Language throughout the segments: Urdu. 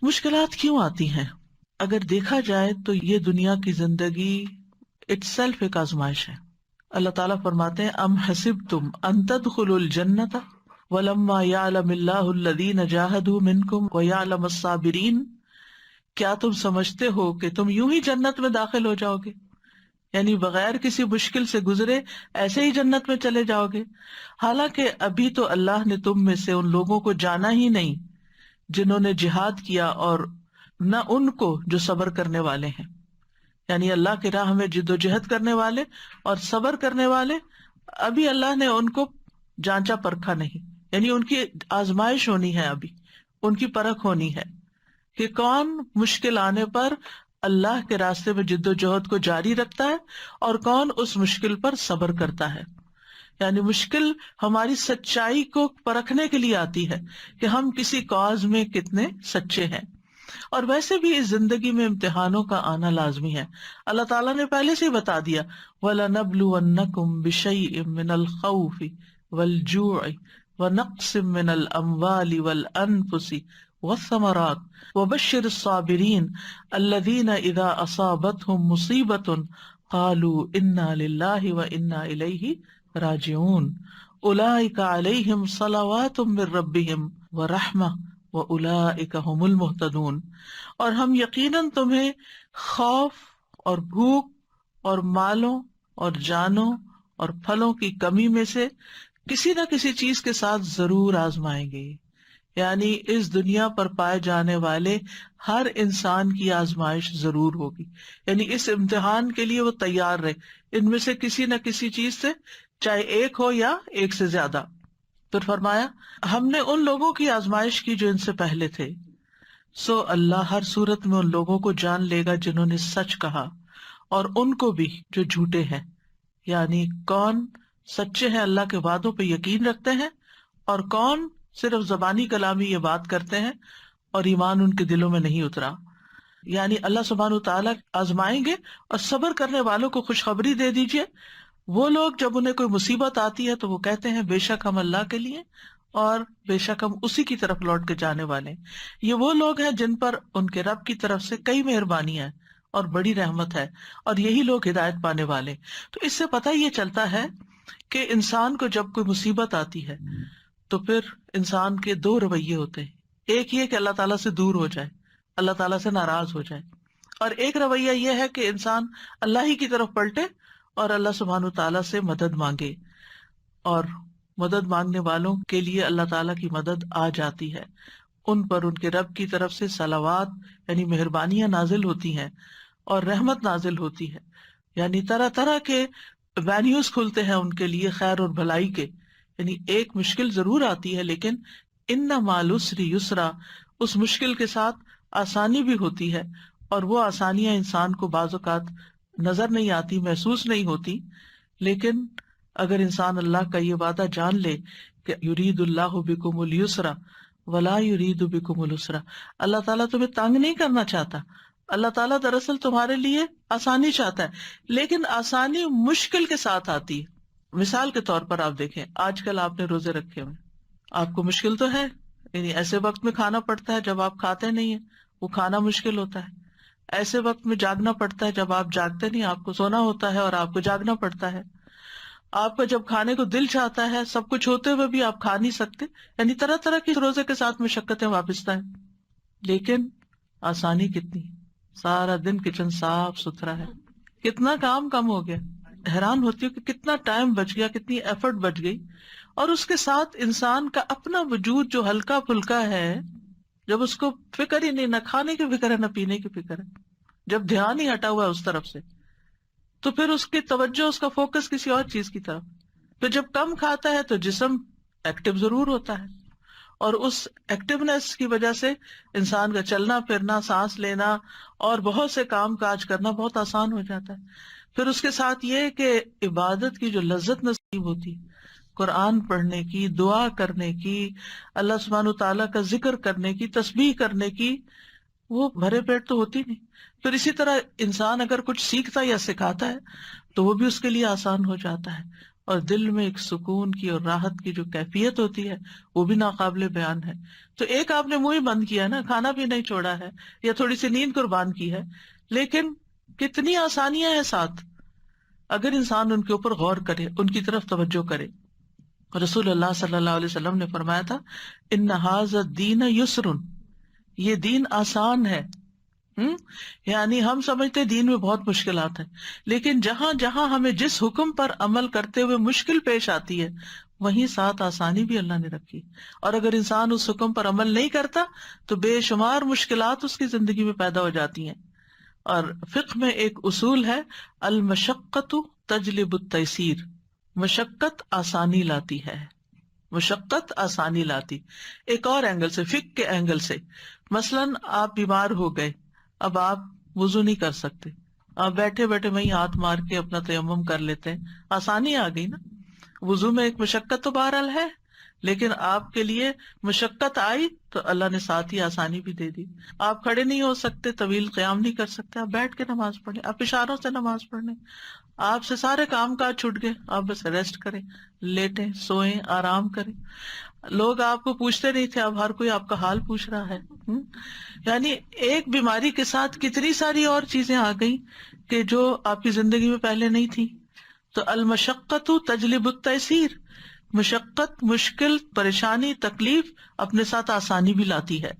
مشکلات کیوں آتی ہیں؟ اگر دیکھا جائے تو یہ دنیا کی زندگی اٹ سیلف ایک آزمائش ہے. اللہ تعالیٰ فرماتے ہیں ام حسبتم ان تدخلوا الجنۃ ولما یعلم اللہ الذین جاہدوا منکم ویعلم الصابرین. کیا تم سمجھتے ہو کہ تم یوں ہی جنت میں داخل ہو جاؤ گے، یعنی بغیر کسی مشکل سے گزرے ایسے ہی جنت میں چلے جاؤ گے، حالانکہ ابھی تو اللہ نے تم میں سے ان لوگوں کو جانا ہی نہیں جنہوں نے جہاد کیا، اور نہ ان کو جو صبر کرنے والے ہیں. یعنی اللہ کی راہ میں جد و جہد کرنے والے اور صبر کرنے والے ابھی اللہ نے ان کو جانچا پرکھا نہیں، یعنی ان کی آزمائش ہونی ہے، ابھی ان کی پرکھ ہونی ہے کہ کون مشکل آنے پر اللہ کے راستے میں جد و جہد کو جاری رکھتا ہے اور کون اس مشکل پر صبر کرتا ہے. یعنی مشکل ہماری سچائی کو پرکھنے کے لیے آتی ہے کہ ہم کسی کاز میں کتنے سچے ہیں. اور ویسے بھی اس زندگی میں امتحانوں کا آنا لازمی ہے. اللہ تعالیٰ نے پہلے سے ہی بتا دیا وَلَنَبْلُوَنَّكُمْ بِشَيْءٍ مِّنَ الْخَوْفِ وَالْجُوعِ وَنَقْصٍ مِّنَ الْأَمْوَالِ وَالْأَنفُسِ وَالثَّمَرَاتِ وَبَشِّرِ الصَّابِرِينَ الَّذِينَ إِذَا أَصَابَتْهُمْ مُصِيبَةٌ قَالُوا إِنَّا لِلَّهِ وَإِنَّا إِلَيْهِ راجعون اولئک علیہم صلوات من ربہم ورحمہ واولئک هم المہتدون. اور ہم یقیناً تمہیں خوف اور بھوک اور مالوں اور جانوں اور پھلوں کی کمی میں سے کسی نہ کسی چیز کے ساتھ ضرور آزمائیں گے. یعنی اس دنیا پر پائے جانے والے ہر انسان کی آزمائش ضرور ہوگی، یعنی اس امتحان کے لیے وہ تیار رہے، ان میں سے کسی نہ کسی چیز سے، چاہے ایک ہو یا ایک سے زیادہ. پھر فرمایا ہم نے ان لوگوں کی آزمائش کی جو ان سے پہلے تھے، سو اللہ ہر صورت میں ان لوگوں کو جان لے گا جنہوں نے سچ کہا، اور ان کو بھی جو جھوٹے ہیں. یعنی کون سچے ہیں، اللہ کے وعدوں پہ یقین رکھتے ہیں، اور کون صرف زبانی کلامی یہ بات کرتے ہیں اور ایمان ان کے دلوں میں نہیں اترا. یعنی اللہ سبحانہ وتعالیٰ آزمائیں گے، اور صبر کرنے والوں کو خوشخبری دے دیجئے. وہ لوگ جب انہیں کوئی مصیبت آتی ہے تو وہ کہتے ہیں بے شک ہم اللہ کے لیے اور بے شک ہم اسی کی طرف لوٹ کے جانے والے ہیں. یہ وہ لوگ ہیں جن پر ان کے رب کی طرف سے کئی مہربانیاں ہیں اور بڑی رحمت ہے، اور یہی لوگ ہدایت پانے والے. تو اس سے پتہ یہ چلتا ہے کہ انسان کو جب کوئی مصیبت آتی ہے تو پھر انسان کے دو رویے ہوتے ہیں. ایک یہ کہ اللہ تعالیٰ سے دور ہو جائے، اللہ تعالیٰ سے ناراض ہو جائے، اور ایک رویہ یہ ہے کہ انسان اللہ ہی کی طرف پلٹے اور اللہ سبحانہ تعالیٰ سے مدد مانگے. اور مدد مانگنے والوں کے لیے اللہ تعالیٰ کی مدد آ جاتی ہے، ان پر ان کے رب کی طرف سے صلوات یعنی مہربانیاں نازل ہوتی ہیں اور رحمت نازل ہوتی ہے. یعنی طرح طرح کے وینیوز کھلتے ہیں ان کے لیے خیر اور بھلائی کے. یعنی ایک مشکل ضرور آتی ہے لیکن ان مع العسر یسرا، اس مشکل کے ساتھ آسانی بھی ہوتی ہے، اور وہ آسانیاں انسان کو بعض اوقات نظر نہیں آتی، محسوس نہیں ہوتی. لیکن اگر انسان اللہ کا یہ وعدہ جان لے کہ یرید اللہ بکم اليسر ولا یرید بکم العسر، اللہ تعالیٰ تمہیں تنگ نہیں کرنا چاہتا، اللہ تعالیٰ دراصل تمہارے لیے آسانی چاہتا ہے، لیکن آسانی مشکل کے ساتھ آتی ہے. مثال کے طور پر آپ دیکھیں، آج کل آپ نے روزے رکھے ہوئے، آپ کو مشکل تو ہے، یعنی ایسے وقت میں کھانا پڑتا ہے جب آپ کھاتے نہیں ہیں، وہ کھانا مشکل ہوتا ہے. ایسے وقت میں جاگنا پڑتا ہے جب آپ جاگتے نہیں، آپ کو سونا ہوتا ہے اور آپ کو جاگنا پڑتا ہے. آپ کا جب کھانے کو دل چاہتا ہے، سب کچھ ہوتے ہوئے بھی آپ کھا نہیں سکتے. یعنی طرح طرح کی روزے کے ساتھ مشقتیں وابستہ ہیں، لیکن آسانی کتنی، سارا دن کچن صاف ستھرا ہے، کتنا کام کم ہو گیا. حیران ہوتی ہوں کہ کتنا ٹائم بچ گیا، کتنی ایفرٹ بچ گئی. اور اس کے ساتھ انسان کا اپنا وجود جو ہلکا پھلکا ہے، جب اس کو فکر ہی نہیں، نہ کھانے کی فکر ہے نہ پینے کی فکر ہے، جب دھیان ہی ہٹا ہوا ہے اس طرف سے، تو پھر اس کی توجہ، اس کا فوکس کسی اور چیز کی طرف. پھر جب کم کھاتا ہے تو جسم ایکٹیو ضرور ہوتا ہے، اور اس ایکٹیونیس کی وجہ سے انسان کا چلنا پھرنا، سانس لینا اور بہت سے کام کاج کرنا بہت آسان ہو جاتا ہے. پھر اس کے ساتھ یہ کہ عبادت کی جو لذت نصیب ہوتی، قرآن پڑھنے کی، دعا کرنے کی، اللہ سبحانہ تعالیٰ کا ذکر کرنے کی، تسبیح کرنے کی، وہ بھرے پیٹ تو ہوتی نہیں. پھر اسی طرح انسان اگر کچھ سیکھتا یا سکھاتا ہے تو وہ بھی اس کے لیے آسان ہو جاتا ہے. اور دل میں ایک سکون کی اور راحت کی جو کیفیت ہوتی ہے وہ بھی ناقابل بیان ہے. تو ایک آپ نے منہ ہی بند کیا نا، کھانا بھی نہیں چھوڑا ہے یا تھوڑی سی نیند قربان کی ہے، لیکن کتنی آسانیاں ہیں ساتھ اگر انسان ان کے اوپر غور کرے، ان کی طرف توجہ کرے. رسول اللہ صلی اللہ علیہ وسلم نے فرمایا تھا ان ھذا الدین یسر، یہ دین آسان ہے. یعنی ہم سمجھتے دین میں بہت مشکلات ہیں، لیکن جہاں جہاں ہمیں جس حکم پر عمل کرتے ہوئے مشکل پیش آتی ہے وہیں ساتھ آسانی بھی اللہ نے رکھی. اور اگر انسان اس حکم پر عمل نہیں کرتا تو بے شمار مشکلات اس کی زندگی میں پیدا ہو جاتی ہیں. اور فقہ میں ایک اصول ہے المشقۃ تجلب التیسیر، مشقت آسانی لاتی ہے، مشقت آسانی لاتی. ایک اور اینگل سے، فقہ کے اینگل سے، مثلاً آپ بیمار ہو گئے، اب آپ وضو نہیں کر سکتے، آپ بیٹھے بیٹھے وہیں ہاتھ مار کے اپنا تیمم کر لیتے ہیں، آسانی آ گئی نا. وضو میں ایک مشقت تو بہرحال ہے، لیکن آپ کے لیے مشقت آئی تو اللہ نے ساتھ ہی آسانی بھی دے دی. آپ کھڑے نہیں ہو سکتے، طویل قیام نہیں کر سکتے، آپ بیٹھ کے نماز پڑھیں، آپ اشاروں سے نماز پڑھیں، آپ سے سارے کام کاج چھوٹ گئے، آپ بس ریسٹ کریں، لیٹیں، سوئیں، آرام کریں. لوگ آپ کو پوچھتے نہیں تھے، اب ہر کوئی آپ کا حال پوچھ رہا ہے. یعنی ایک بیماری کے ساتھ کتنی ساری اور چیزیں آ گئی کہ جو آپ کی زندگی میں پہلے نہیں تھی. تو المشقت تجلب التیسیر، مشقت، مشکل، پریشانی، تکلیف اپنے ساتھ آسانی بھی لاتی ہے.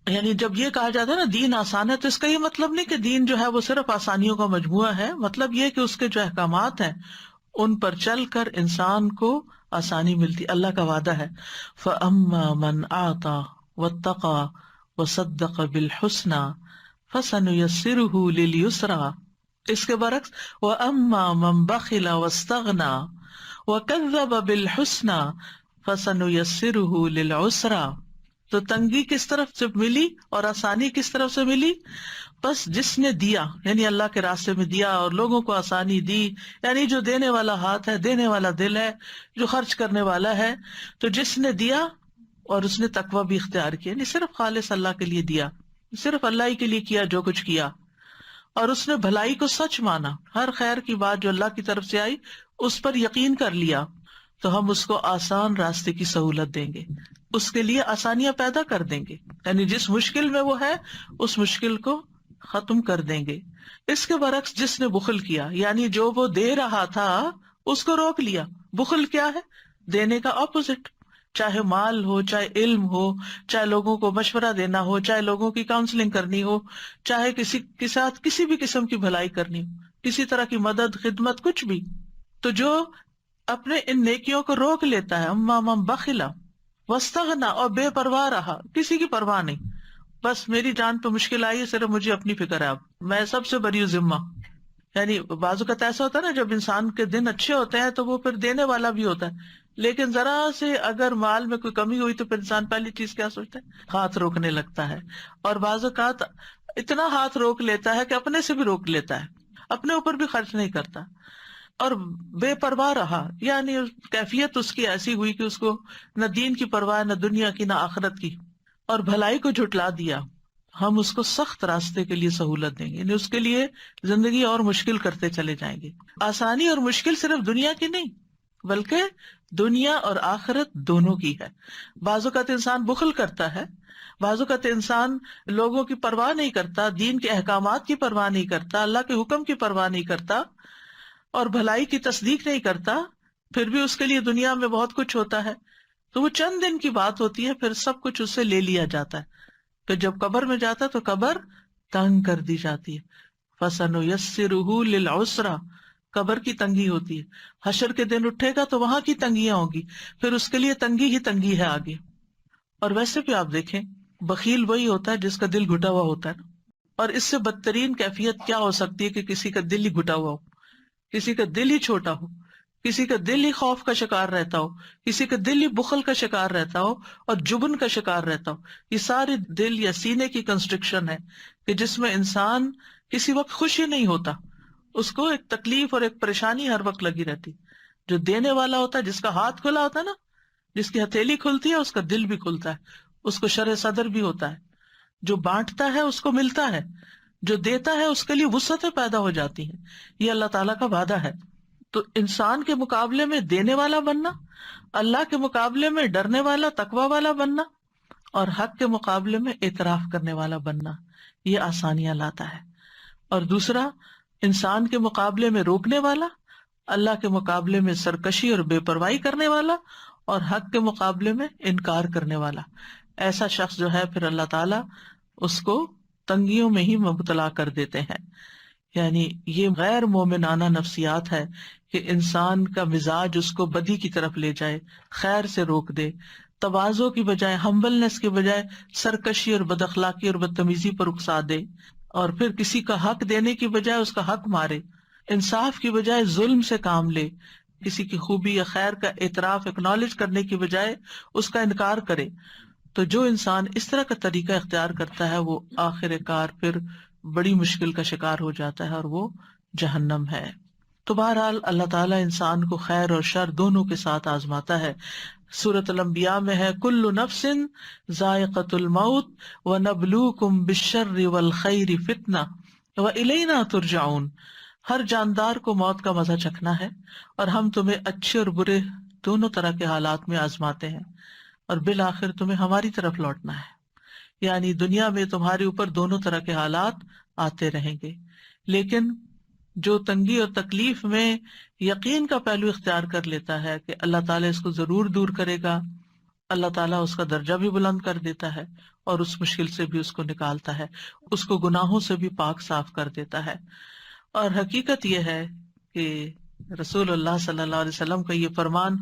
یعنی جب یہ کہا جاتا ہے نا دین آسان ہے، تو اس کا یہ مطلب نہیں کہ دین جو ہے وہ صرف آسانیوں کا مجموعہ ہے. مطلب یہ کہ اس کے جو احکامات ہیں ان پر چل کر انسان کو آسانی ملتی. اللہ کا وعدہ ہے فَأَمَّا مَنْ أَعْطَى وَاتَّقَى وَصَدَّقَ بِالْحُسْنَى فَسَنُيَسِّرُهُ لِلْيُسْرَى. اس کے برعکس وَأَمَّا مَنْ بَخِلَ وَاسْتَغْنَى وَكَذَّبَ بِالْحُسْنَى فَسَنُيَسِّرُهُ لِلْعُسْرَى. تو تنگی کس طرف سے ملی اور آسانی کس طرف سے ملی؟ بس جس نے دیا، یعنی اللہ کے راستے میں دیا اور لوگوں کو آسانی دی، یعنی جو دینے والا ہاتھ ہے، دینے والا دل ہے، جو خرچ کرنے والا ہے. تو جس نے دیا اور اس نے تقویٰ بھی اختیار کیا، یعنی صرف خالص اللہ کے لیے دیا، صرف اللہ ہی کے لیے کیا جو کچھ کیا، اور اس نے بھلائی کو سچ مانا، ہر خیر کی بات جو اللہ کی طرف سے آئی اس پر یقین کر لیا، تو ہم اس کو آسان راستے کی سہولت دیں گے، اس کے لیے آسانیاں پیدا کر دیں گے. یعنی جس مشکل میں وہ ہے اس مشکل کو ختم کر دیں گے. اس کے برعکس جس نے بخل کیا، یعنی جو وہ دے رہا تھا اس کو روک لیا. بخل کیا ہے؟ دینے کا اپوزٹ، چاہے مال ہو، چاہے علم ہو، چاہے لوگوں کو مشورہ دینا ہو، چاہے لوگوں کی کاؤنسلنگ کرنی ہو، چاہے کسی کے ساتھ کسی بھی قسم کی بھلائی کرنی ہو، کسی طرح کی مدد، خدمت، کچھ بھی. تو جو اپنے ان نیکیوں کو روک لیتا ہے، اما من بخلا واستغنى، اور بے پرواہ رہا، کسی کی پرواہ نہیں، بس میری جان پہ مشکل آئی ہے، صرف مجھے اپنی فکر ہے، اب میں سب سے بری ذمہ. یعنی بعض اوقات ایسا ہوتا ہے نا جب انسان کے دن اچھے ہوتے ہیں تو وہ پھر دینے والا بھی ہوتا ہے، لیکن ذرا سے اگر مال میں کوئی کمی ہوئی تو پھر انسان پہلی چیز کیا سوچتا ہے؟ ہاتھ روکنے لگتا ہے. اور بعض اوقات اتنا ہاتھ روک لیتا ہے کہ اپنے سے بھی روک لیتا ہے، اپنے اوپر بھی خرچ نہیں کرتا، اور بے پرواہ رہا. یعنی کیفیت اس کی ایسی ہوئی کہ اس کو نہ دین کی پرواہ، نہ دنیا کی، نہ آخرت کی، اور بھلائی کو جھٹلا دیا. ہم اس کو سخت راستے کے لیے سہولت دیں گے، یعنی اس کے لیے زندگی اور مشکل کرتے چلے جائیں گے. آسانی اور مشکل صرف دنیا کی نہیں بلکہ دنیا اور آخرت دونوں کی ہے. بعض اوقات انسان بخل کرتا ہے، بعض اوقات انسان لوگوں کی پرواہ نہیں کرتا، دین کے احکامات کی پرواہ نہیں کرتا، اللہ کے حکم کی پرواہ نہیں کرتا، اور بھلائی کی تصدیق نہیں کرتا، پھر بھی اس کے لیے دنیا میں بہت کچھ ہوتا ہے. تو وہ چند دن کی بات ہوتی ہے، پھر سب کچھ اس سے لے لیا جاتا ہے. پھر جب قبر میں جاتا ہے تو قبر تنگ کر دی جاتی ہے. فَسَنُيَسِّرُهُ لِلْعُسْرَى، قبر کی تنگی ہوتی ہے. حشر کے دن اٹھے گا تو وہاں کی تنگیاں ہوں گی، پھر اس کے لیے تنگی ہی تنگی ہے آگے. اور ویسے بھی آپ دیکھیں بخیل وہی ہوتا ہے جس کا دل گھٹا ہوا ہوتا ہے نا. اور اس سے بدترین کیفیت کیا ہو سکتی ہے کہ کسی کا دل ہی گھٹا ہوا ہو، کسی کا دل ہی چھوٹا ہو، کسی کا دل ہی خوف کا شکار رہتا ہو، کسی کا دل ہی بخل کا شکار رہتا ہو اور جبن کا شکار رہتا ہو. یہ سارے دل یا سینے کی کنسٹرکشن ہے کہ جس میں انسان کسی وقت خوش ہی نہیں ہوتا، اس کو ایک تکلیف اور ایک پریشانی ہر وقت لگی رہتی. جو دینے والا ہوتا ہے، جس کا ہاتھ کھلا ہوتا ہے نا، جس کی ہتھیلی کھلتی ہے، اس کا دل بھی کھلتا ہے، اس کو شرح صدر بھی ہوتا ہے. جو بانٹتا ہے اس کو ملتا ہے، جو دیتا ہے اس کے لیے وسعتیں پیدا ہو جاتی ہیں. یہ اللہ تعالیٰ کا وعدہ ہے. تو انسان کے مقابلے میں دینے والا بننا، اللہ کے مقابلے میں ڈرنے والا تقوی والا بننا، اور حق کے مقابلے میں اعتراف کرنے والا بننا، یہ آسانیاں لاتا ہے۔ اور دوسرا، انسان کے مقابلے میں روکنے والا، اللہ کے مقابلے میں سرکشی اور بے پرواہی کرنے والا، اور حق کے مقابلے میں انکار کرنے والا۔ ایسا شخص جو ہے پھر اللہ تعالیٰ اس کو تنگیوں میں ہی مبتلا کر دیتے ہیں۔ یعنی یہ غیر مومنانہ نفسیات ہے کہ انسان کا مزاج اس کو بدی کی طرف لے جائے، خیر سے روک دے، تواضع کی بجائے، ہمبلنس کی بجائے سرکشی اور بد اخلاقی اور بدتمیزی پر اکسا دے، اور پھر کسی کا حق دینے کی بجائے اس کا حق مارے، انصاف کی بجائے ظلم سے کام لے، کسی کی خوبی یا خیر کا اعتراف اکنالج کرنے کی بجائے اس کا انکار کرے۔ تو جو انسان اس طرح کا طریقہ اختیار کرتا ہے وہ آخر کار پھر بڑی مشکل کا شکار ہو جاتا ہے، اور وہ جہنم ہے۔ تو بہرحال اللہ تعالیٰ انسان کو خیر اور شر دونوں کے ساتھ آزماتا ہے۔ سورۃ الانبیاء میں ہے کل نفس ذائقۃ الموت ونبلوکم بالشر والخیر فتنہ والینا ترجعون، ہر جاندار کو موت کا مزہ چکھنا ہے، اور ہم تمہیں اچھے اور برے دونوں طرح کے حالات میں آزماتے ہیں، اور بالآخر تمہیں ہماری طرف لوٹنا ہے۔ یعنی دنیا میں تمہارے اوپر دونوں طرح کے حالات آتے رہیں گے، لیکن جو تنگی اور تکلیف میں یقین کا پہلو اختیار کر لیتا ہے کہ اللہ تعالیٰ اس کو ضرور دور کرے گا، اللہ تعالیٰ اس کا درجہ بھی بلند کر دیتا ہے، اور اس مشکل سے بھی اس کو نکالتا ہے، اس کو گناہوں سے بھی پاک صاف کر دیتا ہے۔ اور حقیقت یہ ہے کہ رسول اللہ صلی اللہ علیہ وسلم کا یہ فرمان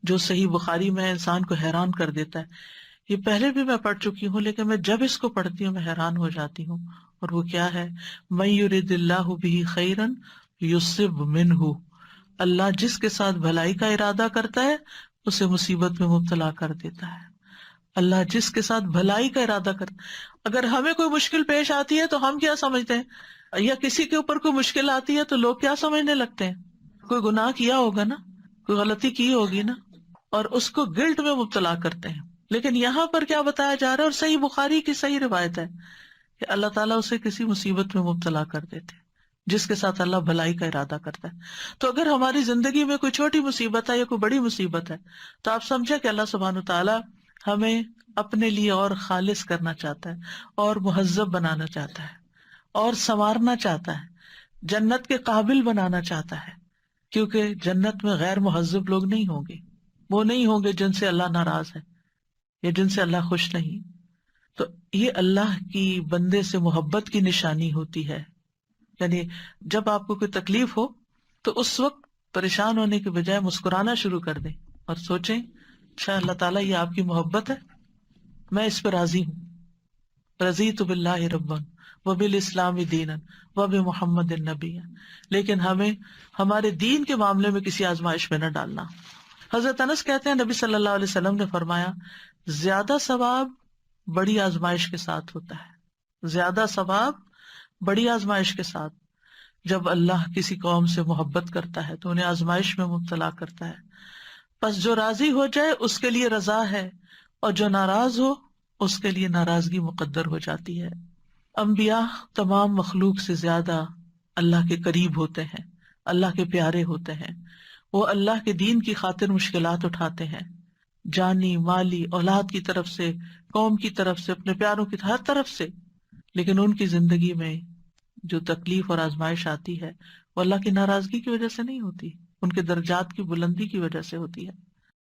جو صحیح بخاری میں انسان کو حیران کر دیتا ہے، یہ پہلے بھی میں پڑھ چکی ہوں، لیکن میں جب اس کو پڑھتی ہوں میں حیران ہو جاتی ہوں، اور وہ کیا ہے؟ مَن یرد اللہ بہ خیرا یصب منہ، اللہ جس کے ساتھ بھلائی کا ارادہ کرتا ہے اسے مصیبت میں مبتلا کر دیتا ہے۔ اللہ جس کے ساتھ بھلائی کا ارادہ کرتا ہے، اگر ہمیں کوئی مشکل پیش آتی ہے تو ہم کیا سمجھتے ہیں، یا کسی کے اوپر کوئی مشکل آتی ہے تو لوگ کیا سمجھنے لگتے ہیں؟ کوئی گناہ کیا ہوگا نا، کوئی غلطی کی ہوگی نا، اور اس کو گلٹ میں مبتلا کرتے ہیں۔ لیکن یہاں پر کیا بتایا جا رہا ہے، اور صحیح بخاری کی صحیح روایت ہے کہ اللہ تعالیٰ اسے کسی مصیبت میں مبتلا کر دیتے ہیں جس کے ساتھ اللہ بھلائی کا ارادہ کرتا ہے۔ تو اگر ہماری زندگی میں کوئی چھوٹی مصیبت ہے یا کوئی بڑی مصیبت ہے تو آپ سمجھیں کہ اللہ سبحانہ تعالیٰ ہمیں اپنے لیے اور خالص کرنا چاہتا ہے، اور مہذب بنانا چاہتا ہے، اور سنوارنا چاہتا ہے، جنت کے قابل بنانا چاہتا ہے، کیونکہ جنت میں غیر مہذب لوگ نہیں ہوں گے، وہ نہیں ہوں گے جن سے اللہ ناراض ہے یا جن سے اللہ خوش نہیں۔ تو یہ اللہ کی بندے سے محبت کی نشانی ہوتی ہے۔ یعنی جب آپ کو کوئی تکلیف ہو تو اس وقت پریشان ہونے کے بجائے مسکرانا شروع کر دیں اور سوچیں اچھا اللہ تعالیٰ یہ آپ کی محبت ہے، میں اس پہ راضی ہوں، رضیت باللہ ربا وبالاسلام دینا وبمحمد نبیا۔ لیکن ہمیں ہمارے دین کے معاملے میں کسی آزمائش میں نہ ڈالنا۔ حضرت انس کہتے ہیں نبی صلی اللہ علیہ وسلم نے فرمایا زیادہ ثواب بڑی آزمائش کے ساتھ ہوتا ہے، زیادہ ثواب بڑی آزمائش کے ساتھ۔ جب اللہ کسی قوم سے محبت کرتا ہے تو انہیں آزمائش میں مبتلا کرتا ہے، پس جو راضی ہو جائے اس کے لیے رضا ہے، اور جو ناراض ہو اس کے لیے ناراضگی مقدر ہو جاتی ہے۔ انبیاء تمام مخلوق سے زیادہ اللہ کے قریب ہوتے ہیں، اللہ کے پیارے ہوتے ہیں، وہ اللہ کے دین کی خاطر مشکلات اٹھاتے ہیں، جانی مالی اولاد کی طرف سے، قوم کی طرف سے، اپنے پیاروں کی ہر طرف سے۔ لیکن ان کی زندگی میں جو تکلیف اور آزمائش آتی ہے وہ اللہ کی ناراضگی کی وجہ سے نہیں ہوتی، ان کے درجات کی بلندی کی وجہ سے ہوتی ہے۔